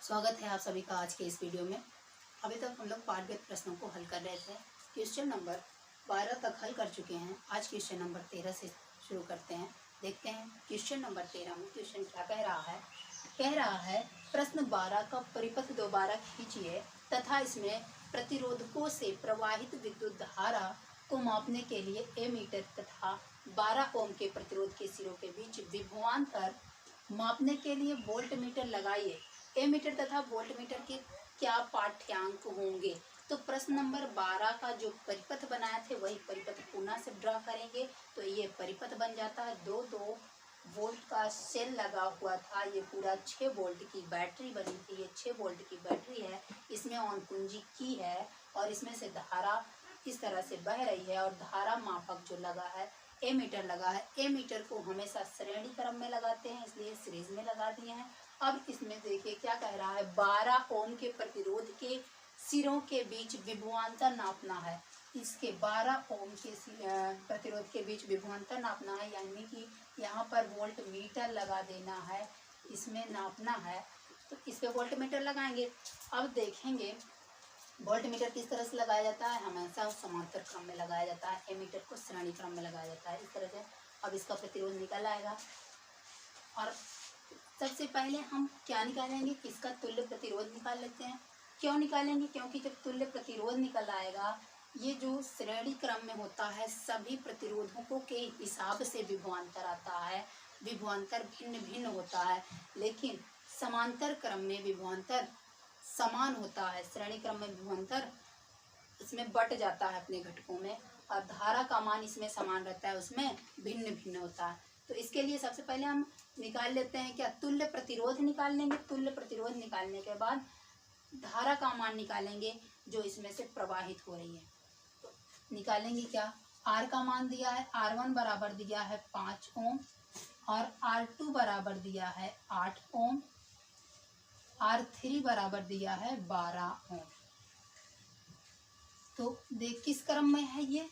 स्वागत है आप सभी का आज के इस वीडियो में। अभी तक हम लोग पाठगत प्रश्नों को हल कर रहे थे। क्वेश्चन नंबर 12 तक हल कर चुके हैं। आज क्वेश्चन नंबर 13 से शुरू करते हैं। देखते हैं क्वेश्चन नंबर 13 में क्वेश्चन क्या कह रहा है प्रश्न 12 का परिपथ दोबारा खींचिए तथा इसमें प्रतिरोधकों से प्रवाहित विद्युत धारा को मापने के लिए एमीटर तथा 12 ओम के प्रतिरोध के सिरों के बीच विभवांतर मापने के लिए वोल्टमीटर लगाइए। एमीटर तथा वोल्टमीटर के क्या पाठ्यांक होंगे। तो प्रश्न नंबर 12 का जो परिपथ बनाए थे वही परिपथ पुनः से ड्रा करेंगे। तो ये परिपथ बन जाता है। 2 वोल्ट का सेल लगा हुआ था। ये पूरा 6 वोल्ट की बैटरी बनी थी। ये 6 वोल्ट की बैटरी है। इसमें ऑन कुंजी की है और इसमें से धारा इस तरह से बह रही है और धारा मापक जो लगा है एमीटर लगा है। एमीटर को हमेशा श्रेणी क्रम में लगाते हैं, इसलिए सीरीज में लगा दिए हैं। अब इसमें देखिए क्या कह रहा है, 12 ओम के प्रतिरोध के सिरों के बीच विभवांतर नापना है। इसके 12 ओम के प्रतिरोध के बीच विभवांतर नापना है, यानी कि यहाँ पर वोल्ट मीटर लगा देना है, इसमें नापना है। तो इस पे वोल्ट मीटर लगाएंगे। अब देखेंगे वोल्ट मीटर किस तरह से लगाया जाता है। हमेशा समांतर क्रम में लगाया जाता है। एमीटर को श्रेणी क्रम में लगाया जाता है इस तरह से। अब इसका प्रतिरोध निकल आएगा और सबसे पहले हम क्या निकालेंगे, इसका तुल्य प्रतिरोध निकाल लेते हैं। क्यों निकालेंगे, क्योंकि जब तुल्य प्रतिरोध निकल आएगा, ये जो श्रेणी क्रम में होता है सभी प्रतिरोधकों के हिसाब से विभवांतर आता है। विभवांतर भिन्न भिन्न होता है, लेकिन समांतर क्रम में विभवांतर समान होता है। श्रेणी क्रम में विभवांतर इसमें बट जाता है अपने घटकों में और धारा का मान इसमें समान रहता है, उसमें भिन्न भिन्न होता है। तो इसके लिए सबसे पहले हम निकाल लेते हैं क्या, तुल्य प्रतिरोध निकाल लेंगे। तुल्य प्रतिरोध निकालने के बाद धारा का मान निकालेंगे जो इसमें से प्रवाहित हो रही है। तो निकालेंगे क्या, आर का मान दिया है, R1 बराबर दिया है 5 ओम और R2 बराबर दिया है 8 ओम, R3 बराबर दिया है 12 ओम। तो देख किस क्रम में है, ये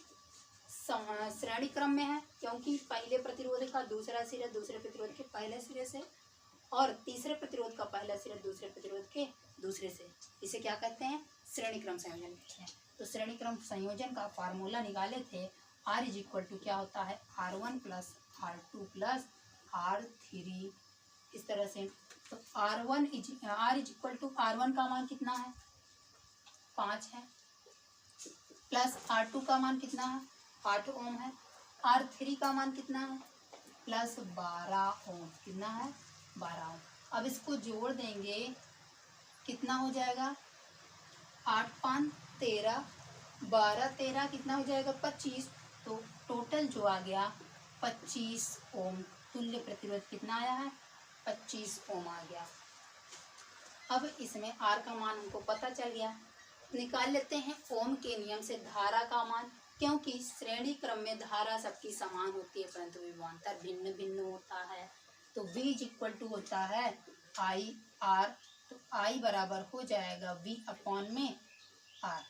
श्रेणी क्रम में है, क्योंकि पहले प्रतिरोध का दूसरा सिरा दूसरे प्रतिरोध के पहले सिरे से और तीसरे प्रतिरोध का पहला सिरा दूसरे प्रतिरोध के दूसरे से। इसे क्या कहते हैं, श्रेणी क्रम संयोजन कहते हैं। तो श्रेणी क्रम संयोजन का फार्मूला निकाले थे। R इज इक्वल टू क्या होता है, R1 plus R2 plus R3 इस तरह से। तो R is equal to R1 का मान कितना है, 5 है, प्लस R2 का मान कितना है, 8 ओम है, R3 का मान कितना है, प्लस 12 ओम। कितना है, 12 ओम। अब इसको जोड़ देंगे, कितना हो जाएगा, 8 5 13, 12 13 कितना हो जाएगा, 25। तो टोटल जो आ गया 25 ओम। तुल्य प्रतिरोध कितना आया है, 25 ओम आ गया। अब इसमें R का मान हमको पता चल गया। निकाल लेते हैं ओम के नियम से धारा का मान, क्योंकि श्रेणी क्रम में धारा सबकी समान होती है परंतु विभवांतर भिन्न भिन्न होता है। तो V इज इक्वल टू होता है आई आर। तो I बराबर हो जाएगा V अपॉन में R।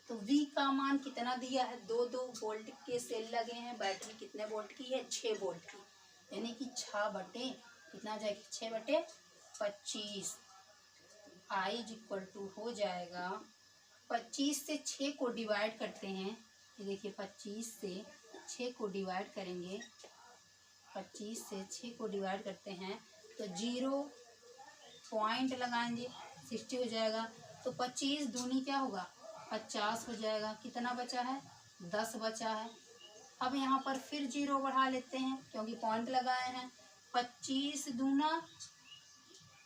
तो V का मान कितना दिया है, 2 वोल्ट के सेल लगे हैं। बैटरी कितने वोल्ट की है, 6 वोल्ट की, यानी कि 6 बटे कितना हो जाएगा, 6 बटे 25। I इज इक्वल टू हो जाएगा 25 से 6 को डिवाइड करते हैं। ये देखिए 25 से 6 को डिवाइड करेंगे, 25 से 6 को डिवाइड करते हैं तो 0 पॉइंट लगाएंगे, 60 हो जाएगा। तो 25 दूनी क्या होगा, 50 हो जाएगा। कितना बचा है, 10 बचा है। अब यहाँ पर फिर 0 बढ़ा लेते हैं क्योंकि पॉइंट लगाए हैं। 25 दूना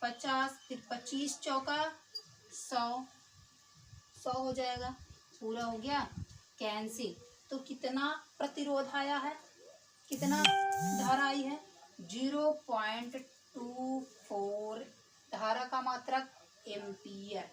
50, फिर 25 चौका 100 हो जाएगा। पूरा हो गया, कैंसिल। तो कितना प्रतिरोध आया है, कितना धारा आई है, 0.24। धारा का मात्रक एम्पियर,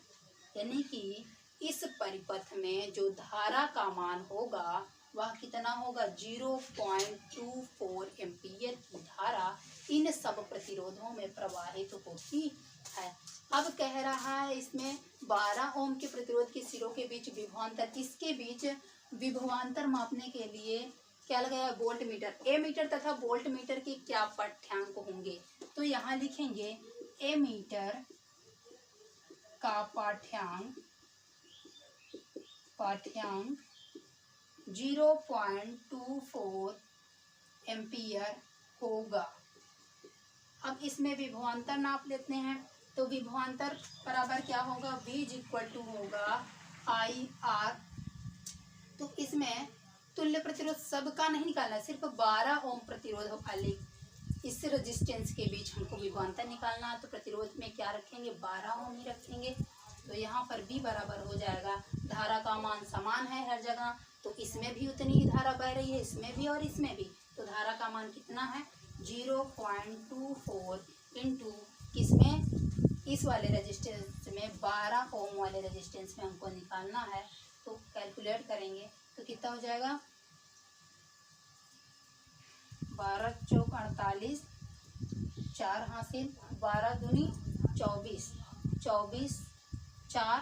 यानी कि इस परिपथ में जो धारा का मान होगा वह कितना होगा, 0.24 एम्पियर की धारा इन सब प्रतिरोधों में प्रवाहित होती है। अब कह रहा है इसमें 12 ओम के प्रतिरोध के सिरों के बीच विभवांतर, इसके बीच विभवांतर मापने के लिए क्या लगाया, वोल्ट मीटर। एमीटर तथा वोल्ट मीटर के क्या पाठ्यांक होंगे। तो यहाँ लिखेंगे एमीटर का पाठ्यांक 0.24 एम्पियर होगा। अब इसमें विभवांतर नाप लेते हैं। तो विभवांतर बराबर क्या होगा, V इक्वल टू होगा IR। तो इसमें तुल्य प्रतिरोध सबका नहीं निकालना, सिर्फ 12 ओम प्रतिरोध वाले इस रेजिस्टेंस के बीच हमको विभवांतर निकालना है। तो प्रतिरोध में क्या रखेंगे, 12 ओम ही रखेंगे। तो यहाँ पर भी बराबर हो जाएगा, धारा का मान समान है हर जगह, तो इसमें भी उतनी ही धारा बह रही है, इसमें भी और इसमें भी। तो धारा का मान कितना है, 0.24 इंटू किसमें, इस वाले रेजिस्टेंस में, 12 ओम वाले रेजिस्टेंस में हमको निकालना है। तो कैलकुलेट करेंगे तो कितना हो जाएगा, 12 चौक 48, 4 हासिल, 12 दूनी 24, 24 4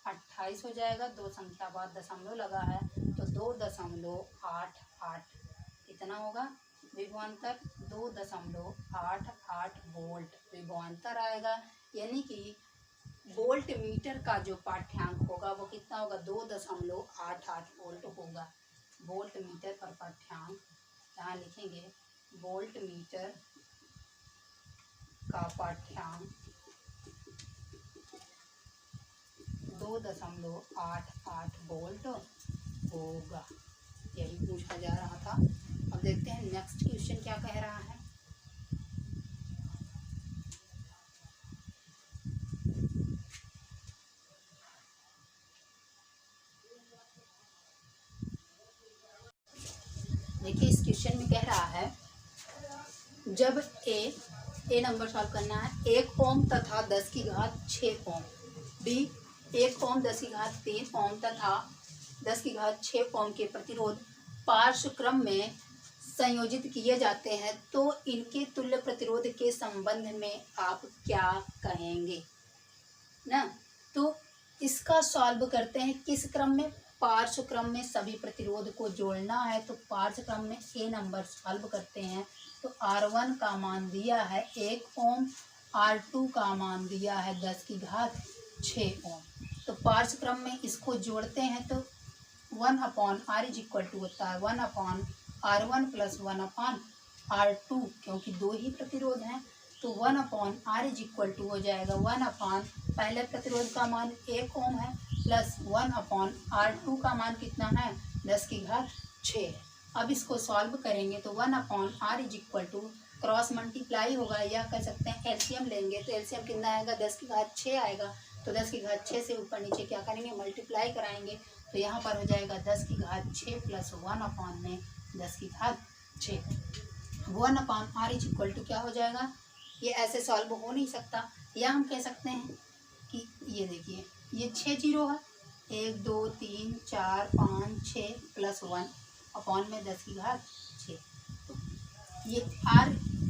28 हो जाएगा। 2 संख्या बाद दशमलव लगा है तो 2.88 कितना होगा विभवांतर, 2.88 वोल्ट विभवांतर आएगा। यानी कि वोल्ट मीटर का जो पाठ्यांक होगा वो कितना होगा, 2.88 वोल्ट होगा। वोल्ट मीटर पर पाठ्यांक यहाँ लिखेंगे, वोल्ट मीटर का पाठ्यांक 2.88 वोल्ट होगा। यही पूछा जा रहा था। अब देखते हैं नेक्स्ट क्वेश्चन क्या कह रहा है। देखिए इस क्वेश्चन में कह रहा है, जब ए नंबर सॉल्व करना है, 1 ओम तथा 10 की घात 6 ओम, बी 1 ओम 10 की घात 3 ओम तथा 10 की घात 6 ओम के प्रतिरोध पार्श्व क्रम में संयोजित किए जाते हैं, तो इनके तुल्य प्रतिरोध के संबंध में आप क्या कहेंगे ना। तो इसका सॉल्व करते हैं किस क्रम में, पार्श्व क्रम में सभी प्रतिरोध को जोड़ना है। तो पार्श्व क्रम में ए नंबर सॉल्व करते हैं। तो R1 का मान दिया है 1 ओम, R2 का मान दिया है 10 की घात 6 ओम। तो पार्श्व क्रम में इसको जोड़ते हैं तो 1/R इज इक्वल टू होता है 1/R1 प्लस 1/R2, क्योंकि 2 ही प्रतिरोध हैं। तो 1/R इज इक्वल टू हो जाएगा 1/ पहले प्रतिरोध का मान 1 ओम है प्लस 1/R2 का मान कितना है, 10 की घात 6। अब इसको सॉल्व करेंगे तो 1/R is equal to cross multiply होगा, या कह सकते हैं एलसीएम लेंगे। तो एलसीएम कितना आएगा, 10 की घात 6 आएगा। तो 10 की घात 6 से ऊपर नीचे क्या करेंगे, मल्टीप्लाई कराएंगे। तो यहाँ पर हो जाएगा 10 की घात 6 प्लस 1/ में 10 की घात 6। 1/R इज इक्वल टू क्या हो जाएगा, ये ऐसे सॉल्व हो नहीं सकता। या हम कह सकते हैं कि ये देखिए, ये 6 जीरो है, 1 2 3 4 5 6 प्लस 1/ में 10 की घात 6। तो ये R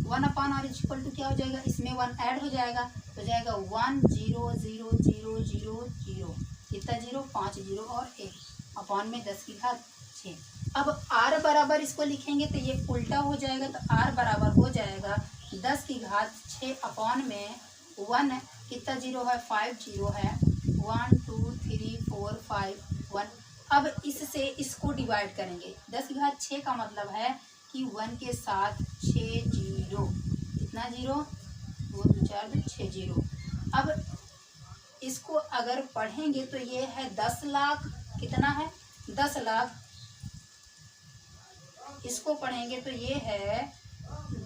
1/R is equal to क्या हो जाएगा, इसमें 1 ऐड हो जाएगा तो जाएगा 1 0 0 0 0 0, कितना जीरो, 5 जीरो और 1 में 10 की घात 6। अब R बराबर इसको लिखेंगे तो ये उल्टा हो जाएगा। तो R बराबर हो जाएगा 10 की घात 6 में 1 कितना जीरो है, 5 जीरो है, 1 2 3 4 5 1। अब इससे इसको डिवाइड करेंगे। 10 की घात 6 का मतलब है कि 1 के साथ 6 जीरो, कितना जीरो, 2 2 4 2 6 जीरो। अब इसको अगर पढ़ेंगे तो ये है 10 लाख, कितना है, 10 लाख। इसको पढ़ेंगे तो ये है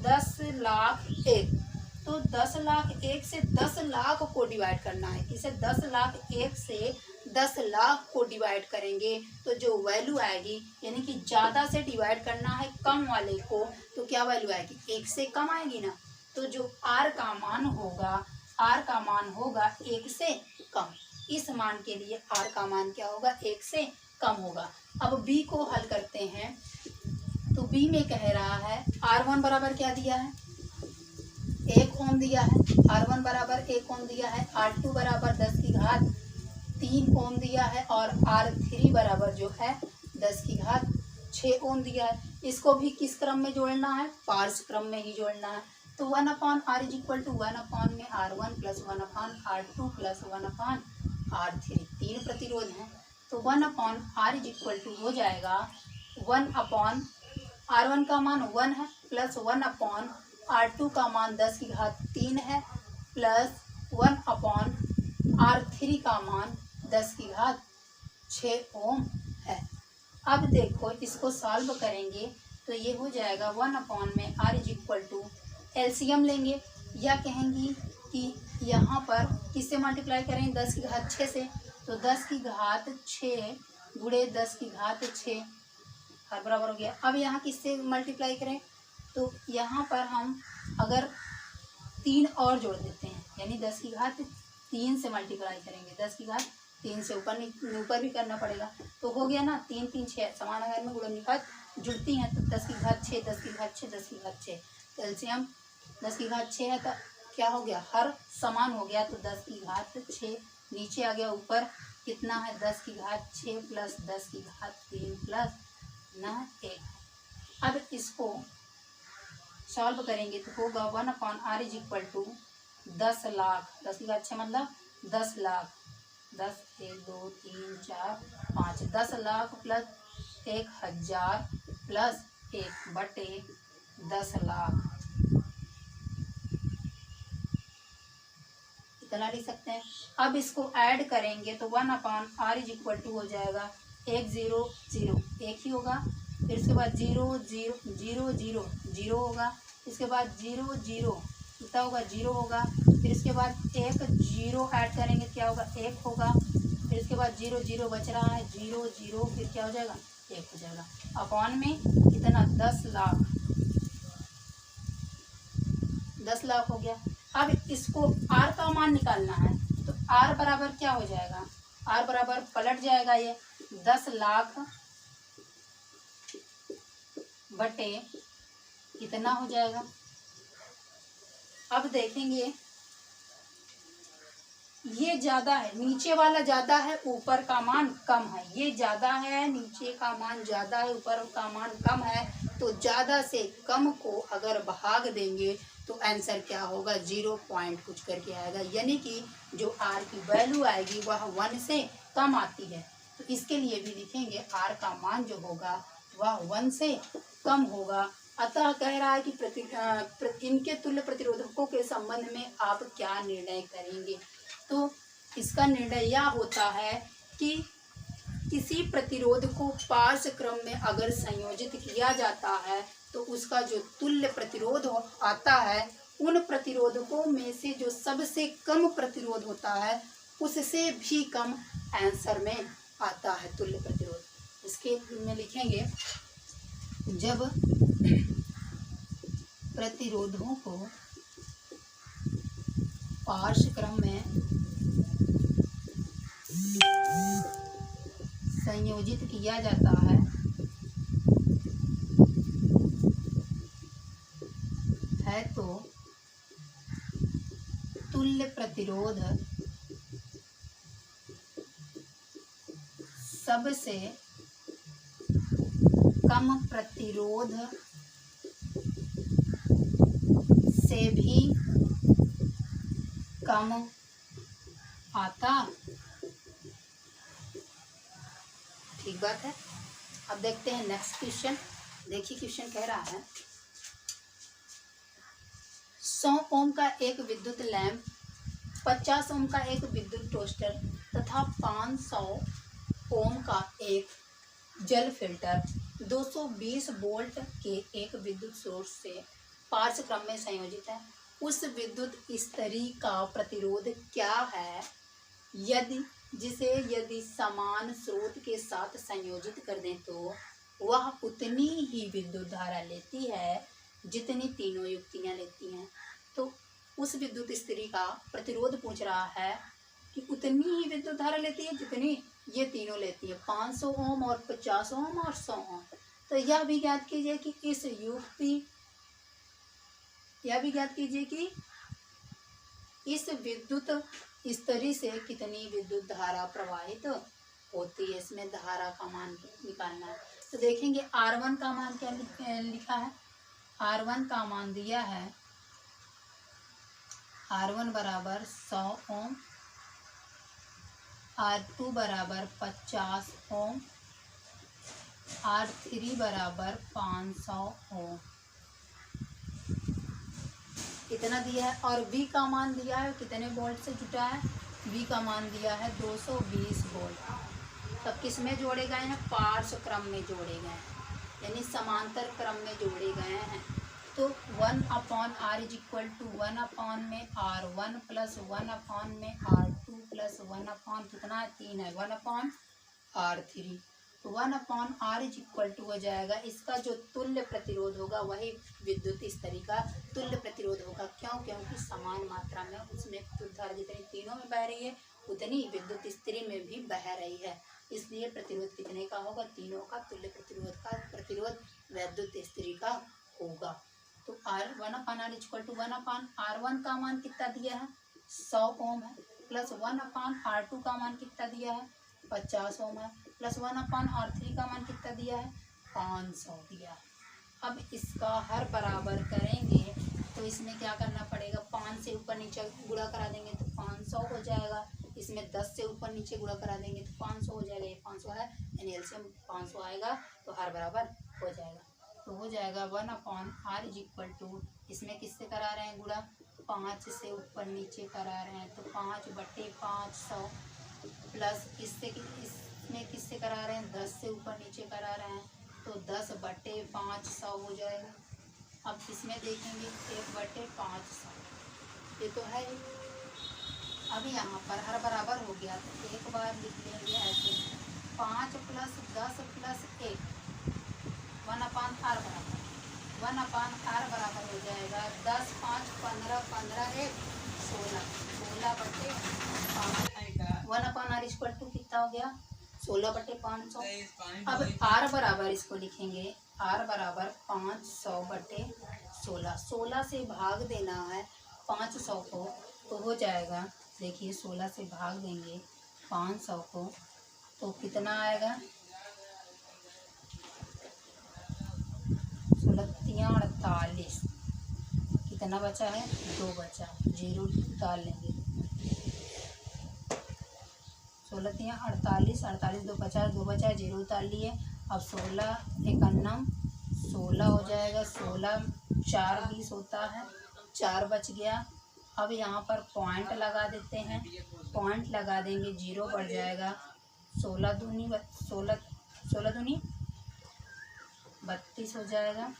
10 लाख 1। तो 10 लाख 1 से 10 लाख को डिवाइड करना है। इसे 10 लाख 1 से 10 लाख को डिवाइड करेंगे तो जो वैल्यू आएगी, यानी कि ज़्यादा से डिवाइड करना है कम वाले को, तो क्या वैल्यू आएगी, 1 से कम आएगी ना। तो जो R का मान होगा, R का मान होगा 1 से कम। इस मान के लिए R का मान क्या होगा, 1 से कम होगा। अब B को हल करते हैं तो B में कह रहा है R1 बराबर क्या दिया है, 1 ओम दिया है। R1 बराबर 1 ओम दिया है, R2 बराबर 10 की घात 3 ओम दिया है, और R3 बराबर जो है 10 की घात 6 ओम दिया है। इसको भी किस क्रम में जोड़ना है, पार्श्व क्रम में ही जोड़ना है। तो 1/r इज इक्वल टू 1 में R1 plus 1/R2 plus 1/R3 तीन प्रतिरोध हैं। तो 1/r इज इक्वल टू हो जाएगा 1/R1 का मान 1 है प्लस 1/R2 का मान 10⁻³ है प्लस 1/R3 का मान 10⁻6 ओम है। अब देखो इसको सॉल्व करेंगे तो ये हो जाएगा 1 में r is equal to LCM लेंगे या कहेंगी कि यहाँ पर किससे मल्टीप्लाई करें 10⁻6 से, तो 10⁻6 गुणे 10⁻6 हर बराबर हो गया। अब यहाँ किससे मल्टीप्लाई करें, तो यहाँ पर हम अगर 3 और जोड़ देते हैं यानी 10⁻3 से मल्टीप्लाई करेंगे, 10⁻3 से ऊपर भी करना पड़ेगा। तो हो गया ना 3 3 6 समान आकार में गुणनखंड जुड़ती हैं तो 10⁻6 10⁻6 10⁻6 तो एलसीएम 10⁻6 है तो क्या हो गया हर समान हो गया। तो 10⁻6 नीचे आ गया, ऊपर कितना है 10⁻6 प्लस 10⁻3 प्लस 1। अब इसको सॉल्व करेंगे तो होगा 1/r is equal to 10 lakh, 10⁻6 मतलब 10 लाख, 10 1 2 3 4 5 10 लाख प्लस 1000 प्लस 1/10 लाख, इतना लिख सकते हैं। अब इसको ऐड करेंगे तो 1/r इज इक्वल टू हो जाएगा 1 0 0 एक ही होगा, फिर इसके बाद 0 0 0 0 0 होगा, इसके बाद 0 0 कितना होगा 0 होगा, फिर इसके बाद 1 0 ऐड करेंगे क्या होगा 1 होगा, फिर इसके बाद 0 0 बच रहा है 0 0 फिर क्या हो जाएगा 1 हो जाएगा। अपॉन में कितना 10 लाख, 10 लाख हो गया। अब इसको r का मान निकालना है तो r बराबर क्या हो जाएगा, r बराबर पलट जाएगा ये 10 लाख बटे कितना हो जाएगा। अब देखेंगे ये ज़्यादा है, नीचे वाला ज़्यादा है ऊपर का मान कम है, ये ज़्यादा है नीचे का मान ज़्यादा है ऊपर का मान कम है, तो ज़्यादा से कम को अगर भाग देंगे तो आंसर क्या होगा 0 पॉइंट कुछ करके आएगा, यानी कि जो r की वैल्यू आएगी वह 1 से कम आती है। तो इसके लिए भी लिखेंगे r का मान जो होगा वह 1 से कम होगा। अतः कह रहा है कि इनके तुल्य प्रतिरोधकों के संबंध में आप क्या निर्णय करेंगे, तो इसका निर्णय यह होता है कि किसी प्रतिरोध को पार्श्व क्रम में अगर संयोजित किया जाता है तो उसका जो तुल्य प्रतिरोध आता है उन प्रतिरोधकों में से जो सबसे कम प्रतिरोध होता है उससे भी कम आंसर में आता है तुल्य प्रतिरोध। इसके में लिखेंगे जब प्रतिरोधों को पार्श्व क्रम में संयोजित किया जाता है तो तुल्य प्रतिरोध सबसे कम प्रतिरोध से भी कम आता। ठीक बात है। अब देखते हैं नेक्स्ट क्वेश्चन। देखिए क्वेश्चन कह रहा है 100 ओम का एक विद्युत लैंप, 50 ओम का एक विद्युत टोस्टर तथा 500 ओम का एक जल फिल्टर 220 वोल्ट के एक विद्युत सोर्स से पार्श्व क्रम में संयोजित है। उस विद्युत स्तरी का प्रतिरोध क्या है यदि समान स्रोत के साथ संयोजित कर दें तो वह उतनी ही विद्युत धारा लेती है जितनी तीनों युक्तियां लेती हैं। तो उस विद्युत स्तरी का प्रतिरोध पूछ रहा है कि उतनी ही विद्युत धारा लेती है जितनी ये तीनों लेती है, 500 ओम और 50 ओम और 100 ओम। तो यह भी ज्ञात कीजिए कि इस विद्युत स्तरी से कितनी विद्युत धारा प्रवाहित होती है। इसमें धारा का मान निकालना है। तो देखेंगे R1 का मान क्या लिखा है। R1 का मान दिया है R1 बराबर 100 ओम, R2 बराबर 50 ओम, R3 बराबर 500 ओम। इतना दिया है। और V का मान दिया है, कितने वोल्ट से जुटा है, V का मान दिया है 220 वोल्ट। तब किस में जोड़े गए हैं, पार्श्व क्रम में जोड़े गए हैं, यानी समांतर क्रम में जोड़े गए हैं। तो 1/R इज इक्वल टू 1/में R1 प्लस 1/में R2 प्लस 1/ कितना है, 3 है, 1/R3। तो 1/R इज इक्वल टू हो जाएगा, इसका जो तुल्य प्रतिरोध होगा वही विद्युत स्तरी का तुल्य प्रतिरोध होगा। क्यों, क्योंकि समान मात्रा में उसमें विद्युत धारा जितनी तीनों में बह रही है उतनी विद्युत स्तरी में भी बह रही है, इसलिए प्रतिरोध कितने का होगा, तीनों का तुल्य प्रतिरोध विद्युत स्तरी का होगा। तो 1/R is equal to 1/R1 का मान कितना दिया है, 100 ओम है, प्लस 1/R2 का मान कितना दिया है, 50 ओम है, प्लस 1/R3 का मान कितना दिया है, 500 दिया है। अब इसका हर बराबर करेंगे तो इसमें क्या करना पड़ेगा, 5 से ऊपर नीचे गुणा करा देंगे तो 500 हो जाएगा, इसमें 10 से ऊपर नीचे गुणा करा देंगे तो 500 हो जाएगा, ये 500 है, यानी एलसीएम 500 आएगा, तो हर बराबर हो जाएगा। तो हो जाएगा 1/R इज इक्वल टू, इसमें किससे करा रहे हैं गुणा, 5 से ऊपर नीचे करा रहे हैं तो 5/500 प्लस इसमें किससे करा रहे हैं, 10 से ऊपर नीचे करा रहे हैं तो 10/500 हो जाएगा। अब इसमें देखेंगे 1/500, ये तो है ही। अब यहाँ पर हर बराबर हो गया तो एक बार लिख लेंगे ऐसे, 5 + 10 + 1 1/R बराबर 1/R बराबर हो जाएगा 10 5 15 15 1 16 16/500। 1/R इक्वल टू कितना हो गया, 16/500। अब R बराबर इसको लिखेंगे, R बराबर 500/16, 16 से भाग देना है 500 को, तो हो जाएगा, देखिए 16 से भाग देंगे 500 को तो कितना आएगा, 16×3 = 48, कितना बचा है, 2 बचा, 0 डाल लेंगे, 16×3 = 48, 2 50, 2 बचा, 0 उतार लिए। अब 16×1 = 16 हो जाएगा, 16×4 = 20 होता है, 4 बच गया। अब यहाँ पर पॉइंट लगा देते हैं, पॉइंट लगा देंगे, 0 बढ़ जाएगा, 16 दूनी 32 हो जाएगा।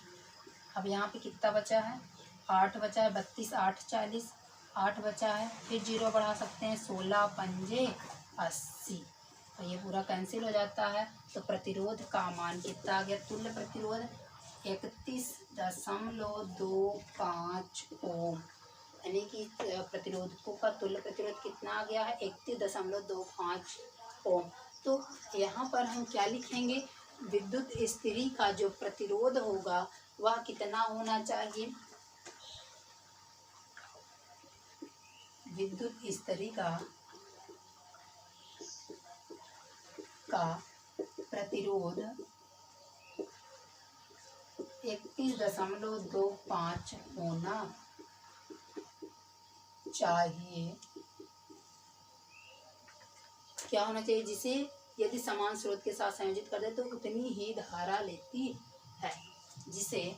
अब यहाँ पे कितना बचा है, 8 बचा है, 32 8 40, 8 बचा है, फिर 0 बढ़ा सकते हैं, 16×5 = 80, तो ये पूरा कैंसिल हो जाता है। तो प्रतिरोध का मान कितना आ गया, तुल्य प्रतिरोध 31.25 ओम, यानी कि प्रतिरोधकों का तुल्य प्रतिरोध कितना आ गया है, 31.25 ओम। तो यहाँ पर हम क्या लिखेंगे, विद्युत स्तरी का जो प्रतिरोध होगा वह कितना होना चाहिए, विद्युत स्तरी का प्रतिरोध 31.25 होना चाहिए। क्या होना चाहिए, जिसे यदि समान स्रोत के साथ संयोजित कर दे तो उतनी ही धारा लेती है, जिसे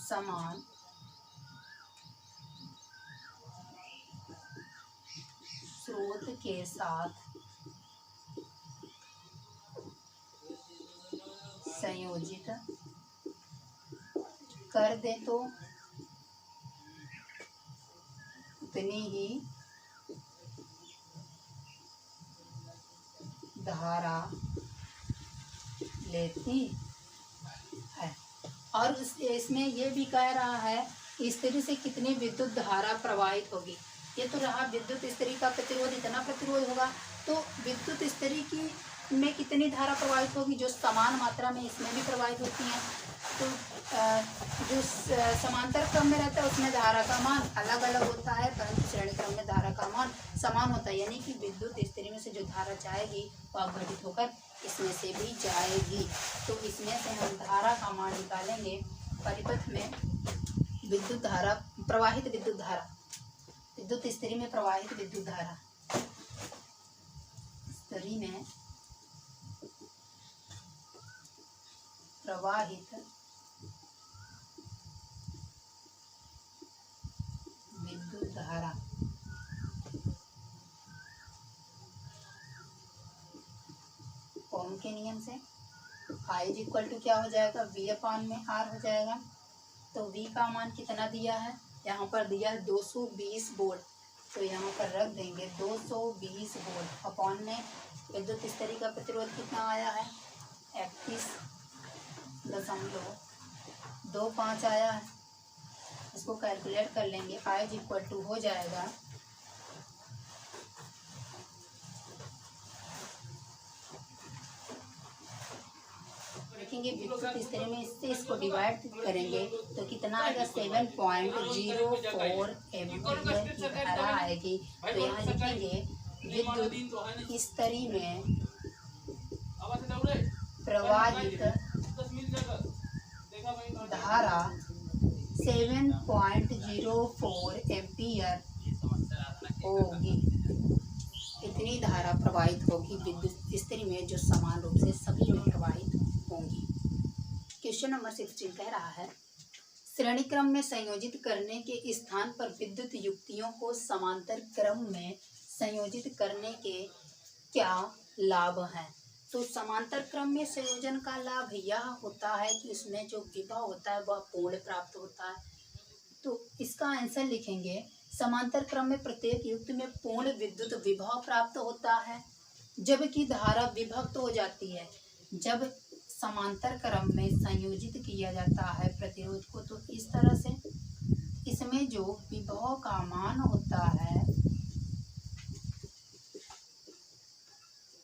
समान स्रोत के साथ संयोजित कर दे तो उतनी ही धारा लेती है। और इसमें ये भी कह रहा है स्तरी से कितनी विद्युत धारा प्रवाहित होगी, ये तो रहा विद्युत स्तरी का प्रतिरोध, इतना प्रतिरोध होगा, तो विद्युत स्तरी की में कितनी धारा प्रवाहित होगी, जो समान मात्रा में इसमें भी प्रवाहित होती हैं। तो जो समांतर क्रम में रहता है उसमें धारा का मान अलग अलग होता है, परंतु श्रेणी क्रम में धारा का मान समान होता है, यानी कि विद्युत स्तरी में से जो धारा जाएगी वो अपघटित होकर इसमें से भी जाएगी। तो इसमें से हम धारा का मान निकालेंगे, परिपथ में विद्युत धारा, प्रवाहित विद्युत धारा, विद्युत स्त्री में प्रवाहित विद्युत धारा, स्त्री में प्रवाहित विद्युत धारा ओम के नियम से I इज इक्वल टू क्या हो जाएगा, V अपान में R हो जाएगा। तो V का मान कितना दिया है, यहाँ पर दिया है 220 वोल्ट, तो यहाँ पर रख देंगे 220 वोल्ट अपॉन में विद्युत स्त्री का प्रतिरोध कितना आया है 31.25 आया है। इसको कैलकुलेट कर लेंगे, I इज इक्वल टू हो जाएगा देखेंगे विद्युत स्त्री में इससे इसको डिवाइड करेंगे तो कितना आएगा 7.04 एम्पीयर की धारा आएगी। तो यहाँ लिखेंगे विद्युत स्त्री में प्रवाहित धारा 7.04 एम्पीयर होगी। इतनी धारा प्रवाहित होगी विद्युत स्त्री में जो समान रूप से सभी में प्रवाहित होंगी। क्वेश्चन नंबर 16 कह रहा है श्रेणी क्रम में संयोजित करने के स्थान पर विद्युत युक्तियों को समांतर क्रम में संयोजित करने के क्या लाभ हैं। तो समांतर क्रम में संयोजन का लाभ यह होता है कि उसमें जो विभव होता है वह पूर्ण प्राप्त होता है। तो इसका आंसर लिखेंगे समांतर क्रम में प्रत्येक युक्ति में पूर्ण विद्युत विभव प्राप्त होता है, जबकि धारा विभक्त हो जाती है। जब समांतर क्रम में संयोजित किया जाता है प्रतिरोध को तो इस तरह से इसमें जो विभव का मान होता है,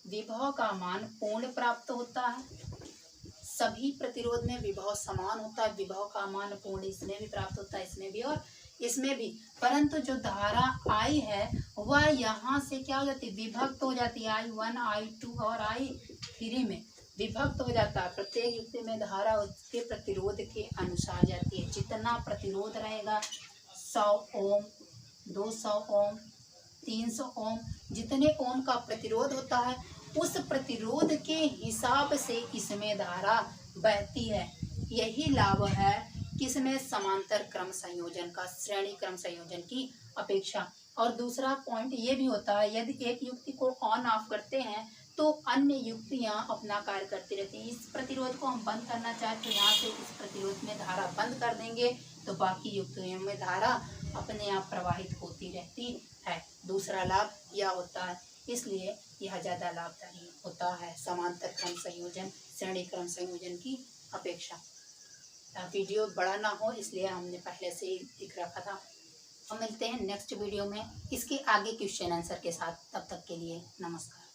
विभव का मान पूर्ण प्राप्त होता है। सभी प्रतिरोध में विभव समान होता है, विभव का मान पूर्ण इसमें भी प्राप्त होता है, इसमें भी और इसमें भी। परंतु जो धारा I है वह यहाँ से क्या हो जाती है, विभक्त हो जाती है। I1, I2 और I3 में विभक्त हो जाता है। प्रत्येक युक्ति में धारा उसके प्रतिरोध के अनुसार जाती है। जितना प्रतिरोध रहेगा 100 ओम, 200 ओम, 300 ओम, जितने ओम का प्रतिरोध होता है उस प्रतिरोध के हिसाब से इसमें धारा बहती है। यही लाभ है किसमें, समांतर क्रम संयोजन का, श्रेणी क्रम संयोजन की अपेक्षा। और दूसरा पॉइंट ये भी होता है यदि एक युक्ति को ऑन ऑफ करते हैं तो अन्य युक्तियां अपना कार्य करती रहती हैं। इस प्रतिरोध को हम बंद करना चाहें तो यहाँ से इस प्रतिरोध में धारा बंद कर देंगे तो बाकी युक्तियों में धारा अपने आप प्रवाहित होती रहती है। दूसरा लाभ यह होता है, इसलिए यह ज़्यादा लाभदायी होता है समांतर क्रम संयोजन श्रेणी क्रम संयोजन की अपेक्षा। वीडियो बड़ा ना हो इसलिए हमने पहले से ही लिख रखा था। हम मिलते हैं नेक्स्ट वीडियो में इसके आगे क्वेश्चन आंसर के साथ। तब तक के लिए नमस्कार।